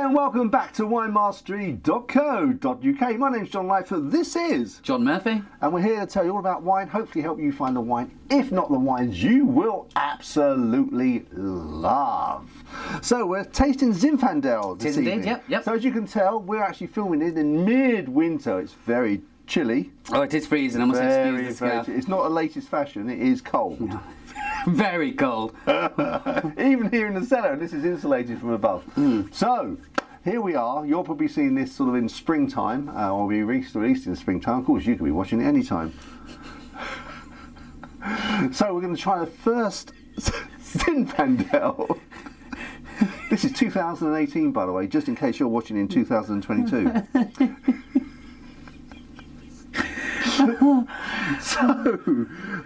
Hi and welcome back to winemastery.co.uk. My name's John Lightfoot. This is John Murphy. And we're here to tell you all about wine, hopefully help you find the wine, if not the wines you will absolutely love. So we're tasting Zinfandel this evening. Indeed, yep. So as you can tell, we're actually filming it in midwinter. It's very chilly. Oh, it is freezing. I must excuse the scarf. It's not the latest fashion, it is cold. No. Very cold. Even here in the cellar, and this is insulated from above. So, here we are. You're probably seeing this sort of in springtime, or we released in springtime. Of course, you could be watching it any time. So, we're going to try the first Zinfandel. This is 2018, by the way, just in case you're watching in 2022. So,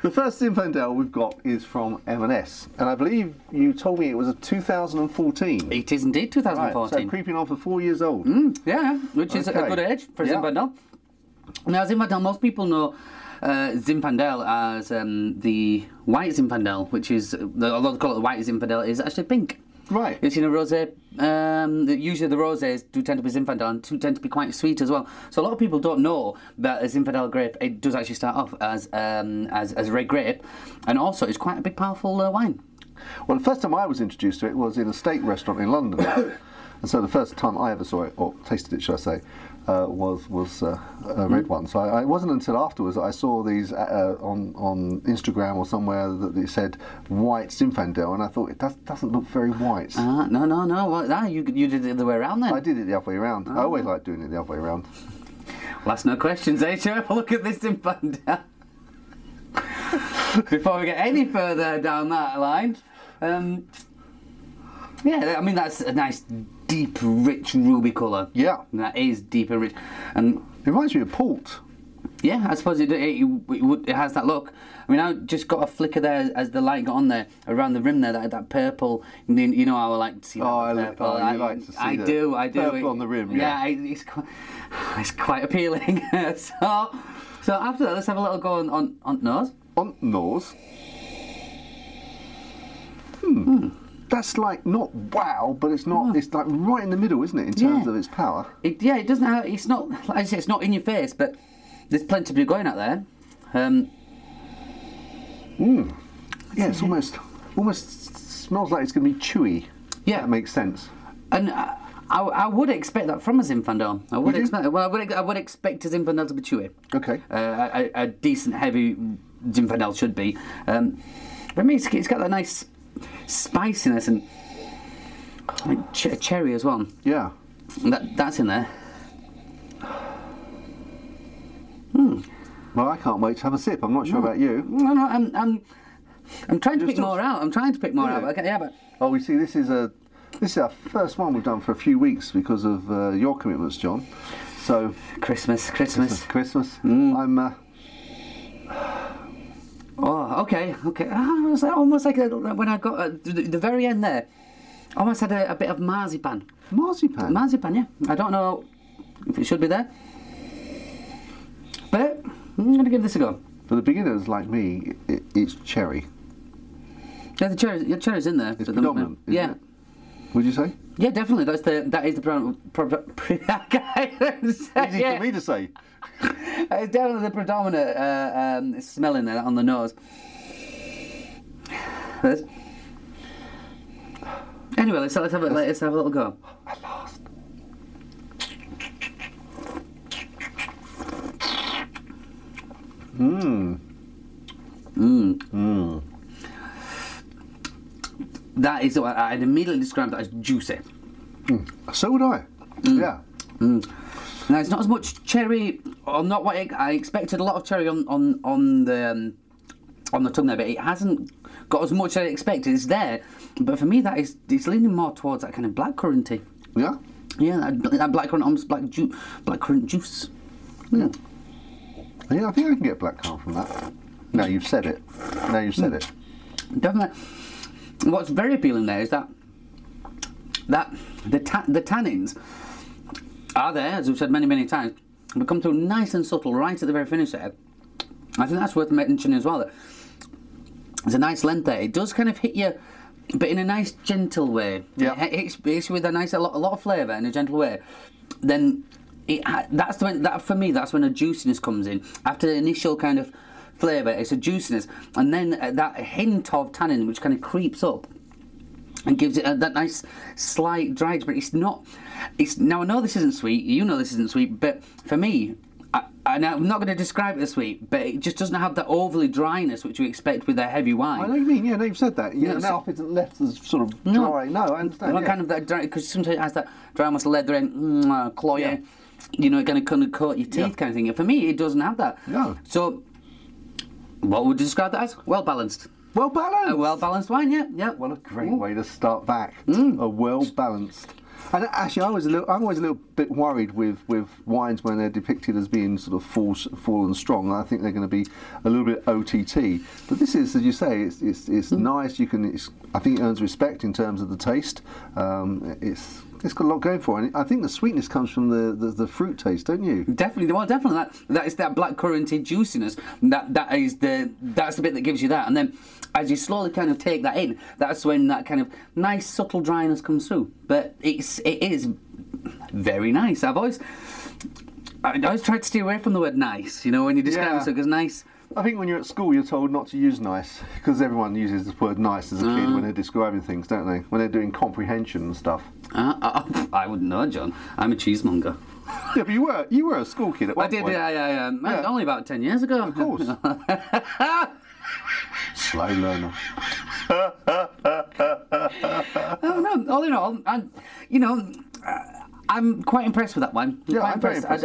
the first Zinfandel we've got is from M&S, and I believe you told me it was a 2014. It is indeed 2014. Right, so creeping on for 4 years old. Yeah, which is a good age for Zinfandel. Now, Zinfandel, most people know Zinfandel as the white Zinfandel, which is, although they call it the white Zinfandel, is actually pink. Right. It's in a rosé. Usually the rosés do tend to be Zinfandel and do tend to be quite sweet as well. So a lot of people don't know that a Zinfandel grape, it does actually start off as red grape, and also it's quite a big, powerful wine. Well, the first time I was introduced to it was in a steak restaurant in London, and so the first time I ever saw it, or tasted it, should I say, was a red one. So it wasn't until afterwards that I saw these on Instagram or somewhere that it said white Zinfandel, and I thought it doesn't look very white. No. Well, you did it the other way around then. I did it the other way around. I always like doing it the other way around. Well, that's no questions, eh? Shall we have a look at this Zinfandel? Before we get any further down that line. Yeah, I mean, that's a nice, deep, rich ruby colour. Yeah. That is deep and rich. And it reminds me of port. Yeah, I suppose it has that look. I mean, I just got a flicker there as the light got on there, around the rim there, that purple. You know how I like to see that purple. You like to see I do. Purple on the rim, yeah. It's quite appealing. So after that, let's have a little go on nose. On nose. That's like not wow, but it's not. It's like right in the middle, isn't it, in terms of its power? It doesn't have. It's not. Like I say, it's not in your face, but there's plenty to be going out there. Yeah, it's almost smells like it's going to be chewy. Yeah, that makes sense. And I would expect that from a Zinfandel. I would expect. Well, I would expect a Zinfandel to be chewy. Okay. A decent heavy Zinfandel should be. But I mean, it's got that nice spiciness and like cherry as well. Yeah. That's in there. Well, I can't wait to have a sip. I'm not sure about you. No, I'm trying to pick more out. I'm trying to pick more out. Okay, yeah, but oh, we see. This is our first one we've done for a few weeks because of your commitments, John. So Christmas. I'm. Oh, okay. Oh, it was almost like when I got the very end there. Almost had a bit of marzipan. Marzipan, yeah. I don't know if it should be there, but I'm going to give this a go. For the beginners like me, it's cherry. Yeah, the cherry's in there. It's predominant, isn't it? Would you say? Yeah, definitely. That is the predominant. Easy for me to say. It's definitely the predominant smell in there on the nose. Anyway, let's have a little go. At last. That is what I'd immediately describe that as juicy. So would I. Yeah. Now it's not as much cherry, or not what I expected. A lot of cherry on the tongue there, but it hasn't got as much as I expected. It's there, but for me it's leaning more towards that kind of blackcurranty. Yeah. Yeah, that blackcurrant, almost blackcurrant juice. Yeah. Yeah, I think I can get blackcurrant from that. Now you've said it. Definitely. What's very appealing there is that the tannins are there, as we've said many times, but come through nice and subtle right at the very finish there. I think that's worth mentioning as well, that there's a nice length there. It does kind of hit you but in a nice, gentle way. Yeah. It's with a nice, a lot of flavour in a gentle way. Then that's when for me that's when a juiciness comes in. After the initial kind of flavour, it's a juiciness, and then that hint of tannin which kind of creeps up and gives it that nice slight dry. But it's not. It's now I know this isn't sweet. You know this isn't sweet, but for me. And I'm not going to describe it as sweet, but it just doesn't have that overly dryness which you expect with a heavy wine. I know what you mean. Yeah, no, you've said that. Yeah, now if it's left as sort of dry, no, I understand. Kind of that dry, because sometimes it has that dry, almost leathery, cloyy. Yeah. You know, it kind of coat your teeth, kind of thing. And for me, it doesn't have that. No. So, what would you describe that as? Well balanced. Well balanced. A well balanced wine, yeah. What a great way to start back. A well balanced. And actually, I'm always a little bit worried with wines when they're depicted as being sort of full and strong. I think they're going to be a little bit OTT. But this is, as you say, it's nice. I think it earns respect in terms of the taste. It's got a lot going for it. And I think the sweetness comes from the fruit taste, don't you? Definitely. Well, definitely. That is that black curranty juiciness. That's the bit that gives you that. And then as you slowly kind of take that in, that's when that kind of nice subtle dryness comes through. But it is very nice. I always tried to steer away from the word nice. You know, when you describe it, because nice. I think when you're at school, you're told not to use nice because everyone uses the word nice as a kid when they're describing things, don't they? When they're doing comprehension and stuff. I wouldn't know, John. I'm a cheesemonger. Yeah, but you were a school kid at one point. Yeah. Only about 10 years ago. Of course. Slow learner. No, all in all, I'm quite impressed with that one. I'm very impressed.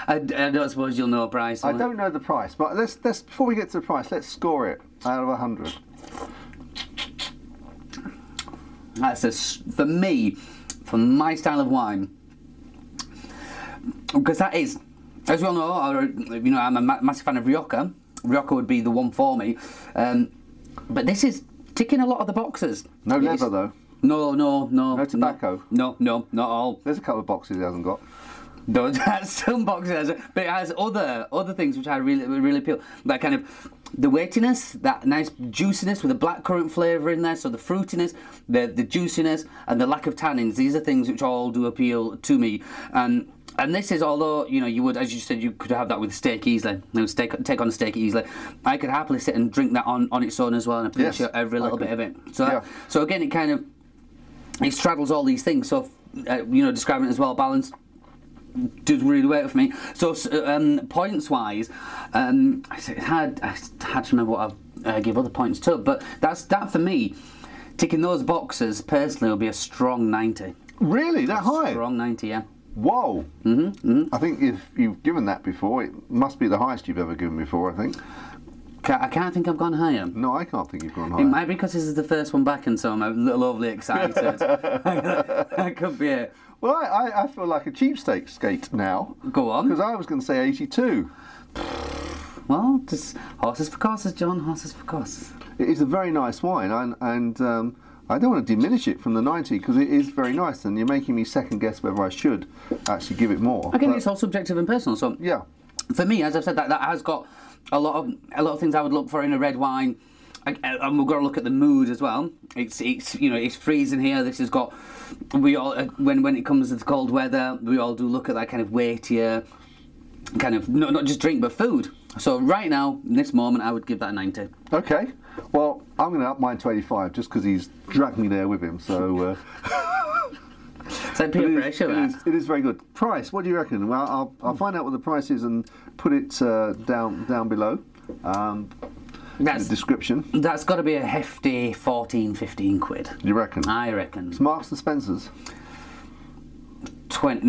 I don't suppose you'll know a price. I don't know the price, but let's before we get to the price, let's score it out of 100. That's for me, for my style of wine, because that is, as we all know, I'm a massive fan of Rioja. Rioja would be the one for me, but this is ticking a lot of the boxes. No leather though. No. No tobacco. No, not all. There's a couple of boxes it hasn't got. No, it has some boxes, but it has other things which I really appeal. That kind of the weightiness, that nice juiciness with the blackcurrant flavour in there. So the fruitiness, the juiciness, and the lack of tannins. These are things which all do appeal to me. And this is, although you would, as you said, you could have that with steak easily. Take on a steak easily. I could happily sit and drink that on its own as well, and appreciate every little bit of it. So again, it straddles all these things. So describing it as well balanced does really work for me. So points wise, it's hard to remember what I give other points to, but that for me, ticking those boxes personally will be a strong 90. Really, that high? Strong 90, yeah. Whoa. I think if you've given that before, it must be the highest you've ever given before, I think. I can't think I've gone higher. No, I can't think you've gone higher. It might be because this is the first one back, and so I'm a little overly excited. That could be it. Well, I feel like a cheapskate skate now. Go on. Because I was going to say 82. Well, just horses for courses, John. Horses for courses. It is a very nice wine, and I don't want to diminish it from the 90 because it is very nice, and you're making me second guess whether I should actually give it more. Again, it's all subjective and personal. So yeah, for me, as I've said, that has got a lot of things I would look for in a red wine. And we've got to look at the mood as well. It's freezing here. This has got when it comes to the cold weather, we all do look at that kind of weightier kind of not just drink but food. So right now, in this moment, I would give that a 90. Okay. Well, I'm going to up mine to 85 just because he's dragged me there with him. So. It's like peer pressure, man. It is very good. Price, what do you reckon? Well, I'll find out what the price is and put it down below. The description. That's got to be a hefty 14, 15 quid. You reckon? I reckon. It's Marks and Spencer's. 20,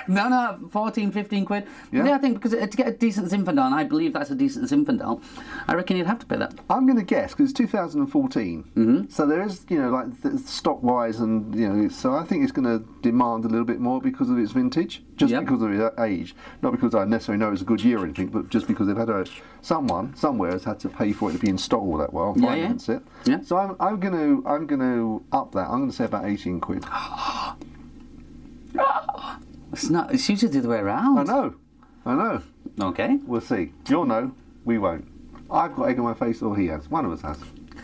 no, 14, 15 quid. Yeah, I think because to get a decent Zinfandel, and I believe that's a decent Zinfandel, I reckon you'd have to pay that. I'm going to guess because it's 2014, so there is, stock-wise, and so I think it's going to demand a little bit more because of its vintage, just because of its age, not because I necessarily know it's a good year or anything, but just because they've had someone somewhere has had to pay for it to be in stock all that while, finance it. Yeah. So I'm going to up that. I'm going to say about 18 quid. It's not. It's usually the other way around. I know. Okay. We'll see. You'll know. We won't. I've got egg on my face, or he has. One of us has.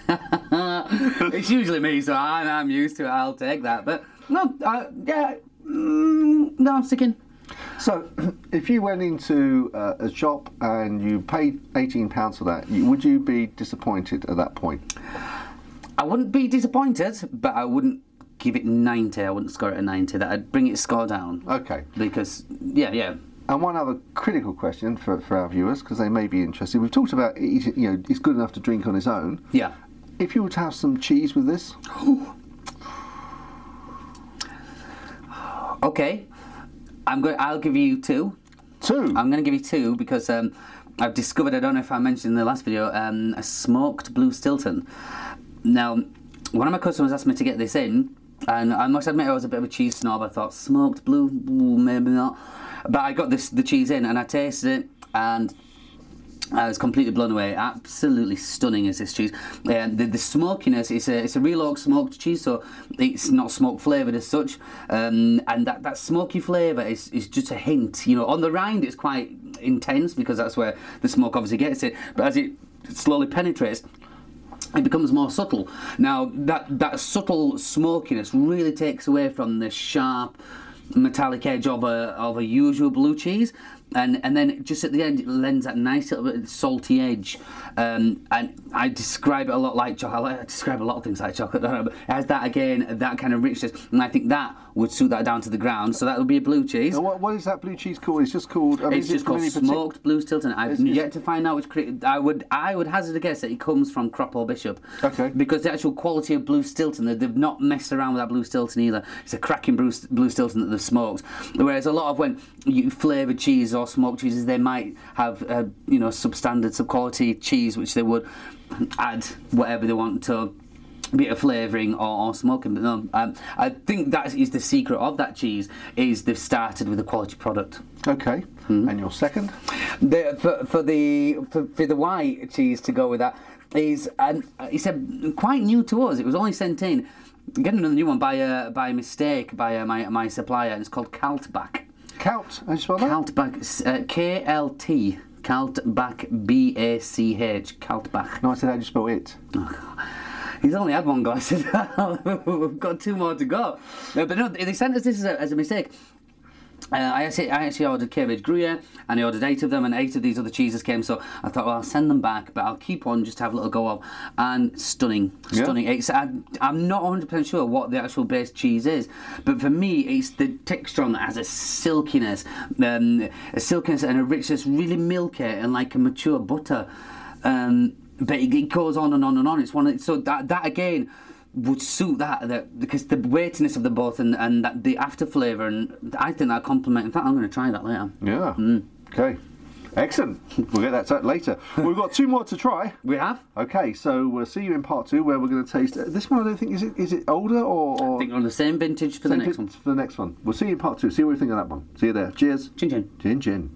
It's usually me, so I'm used to it. I'll take that. But no, no, I'm sticking. So, if you went into a shop and you paid £18 for that, would you be disappointed at that point? I wouldn't be disappointed, but I wouldn't give it 90. I wouldn't score it a 90. That I'd bring its score down. Okay. Because, yeah. And one other critical question for our viewers, because they may be interested. We've talked about it's good enough to drink on its own. Yeah. If you were to have some cheese with this, okay. I'll give you 2. 2. I'm going to give you 2 because I've discovered, I don't know if I mentioned in the last video, a smoked blue Stilton. Now, one of my customers asked me to get this in, and I must admit I was a bit of a cheese snob. I thought, smoked blue? Ooh, maybe not. But I got the cheese in, and I tasted it, and I was completely blown away. Absolutely stunning is this cheese. The smokiness, it's a real oak smoked cheese, so it's not smoke flavoured as such. And that smoky flavour is just a hint. You know, on the rind it's quite intense because that's where the smoke obviously gets it. But as it slowly penetrates, it becomes more subtle. Now that subtle smokiness really takes away from the sharp metallic edge of a usual blue cheese, and then just at the end it lends that nice little bit of salty edge, and I describe it a lot like chocolate. I describe a lot of things like chocolate, don't I? But it has that again, that kind of richness, and I think that would suit that down to the ground. So that would be a blue cheese. And what is that blue cheese called? It's just called. It's just called smoked blue Stilton. I've yet to find out which. I would hazard a guess that it comes from Crop or Bishop. Okay. Because the actual quality of blue Stilton, they've not messed around with that blue Stilton either. It's a cracking blue Stilton that they've smoked. Whereas a lot of when you flavoured cheese or smoked cheeses, they might have substandard, sub-quality cheese, which they would add whatever they want to bit of flavouring or smoking. But no, I think that is the secret of that cheese, is they've started with a quality product. Okay. And your second? For the white cheese to go with that is, it's quite new to us. It was only sent in, getting another new one by mistake by my supplier, and it's called Kaltbach. How do you spell that? Kaltbach, KLT. Kaltbach, BACH. Kaltbach. No, I said, how do you spell it? He's only had one go. I said, we've got 2 more to go. But no, they sent us this as a mistake. I actually ordered cabbage Gruyere, and I ordered 8 of them, and 8 of these other cheeses came. So I thought, well, I'll send them back, but I'll keep one just to have a little go of. And stunning. Yeah. I'm not 100% sure what the actual base cheese is, but for me, it's the texture on that has a silkiness and a richness, really milky and like a mature butter. But it goes on and on and on. It's so that again would suit that because the weightiness of the both and that the after flavour, and I think that complement. In fact, I'm going to try that later. Yeah. Okay. Excellent. We'll get that later. We've got 2 more to try. We have. Okay, so we'll see you in part 2, where we're going to taste this one. I don't think is it older or. I think we're on the same vintage for the next one. For the next one, we'll see you in part 2. See what you think of that one. See you there. Cheers. Chin chin. Chin chin.